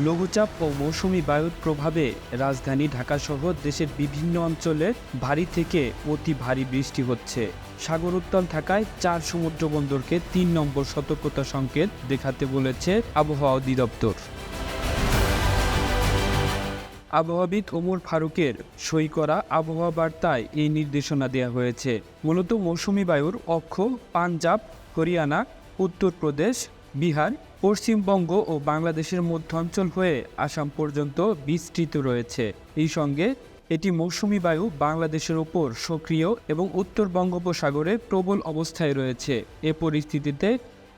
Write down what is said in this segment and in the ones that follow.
লঘুচাপ ও মৌসুমি বায়ুর প্রভাবে রাজধানী ঢাকাসহ দেশের বিভিন্ন অঞ্চলে ভারী থেকে অতি ভারী বৃষ্টি হচ্ছে। সাগর উত্তাল থাকায় 4 সমুদ্র বন্দরকে 3 নম্বর সতর্কতা সংকেত দেখাতে বলেছে আবহাওয়া অধিদপ্তর। আবহাওয়াবিদ ওমর ফারুকের সই করা আবহাওয়া বার্তায় এই নির্দেশনা দেওয়া হয়েছে। মূলত মৌসুমি বায়ুর অক্ষ পাঞ্জাব, হরিয়ানা, উত্তরপ্রদেশ, বিহার, পশ্চিমবঙ্গ ও বাংলাদেশের মধ্যাঞ্চল হয়ে আসাম পর্যন্ত বিস্তৃত রয়েছে। এই সঙ্গে এটি মৌসুমি বায়ু বাংলাদেশের ওপর সক্রিয় এবং উত্তর বঙ্গোপসাগরে প্রবল অবস্থায় রয়েছে। এ পরিস্থিতিতে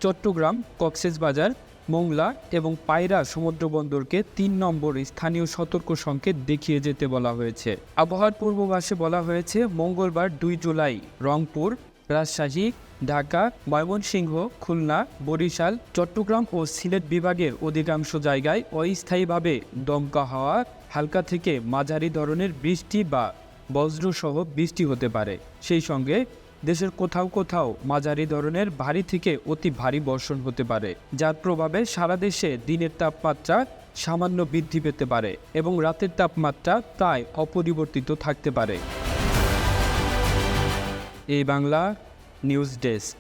চট্টগ্রাম, কক্সবাজার, মোংলা এবং পায়রা সমুদ্রবন্দরকে 3 নম্বর স্থানীয় সতর্ক সংকেত দেখিয়ে যেতে বলা হয়েছে। আবহাওয়ার পূর্বাভাসে বলা হয়েছে, মঙ্গলবার 2 জুলাই রংপুর, রাজশাহী, ঢাকা, ময়মনসিংহ, খুলনা, বরিশাল, চট্টগ্রাম ও সিলেট বিভাগের অধিকাংশ জায়গায় অস্থায়ীভাবে দমকা হাওয়া, হালকা থেকে মাঝারি ধরনের বৃষ্টি বা বজ্রসহ বৃষ্টি হতে পারে। সেই সঙ্গে দেশের কোথাও কোথাও মাঝারি ধরনের ভারী থেকে অতি ভারী বর্ষণ হতে পারে, যার প্রভাবে সারা দেশে দিনের তাপমাত্রা সামান্য বৃদ্ধি পেতে পারে এবং রাতের তাপমাত্রা প্রায় অপরিবর্তিত থাকতে পারে। এই বাংলা নিউজ ডেস্ক।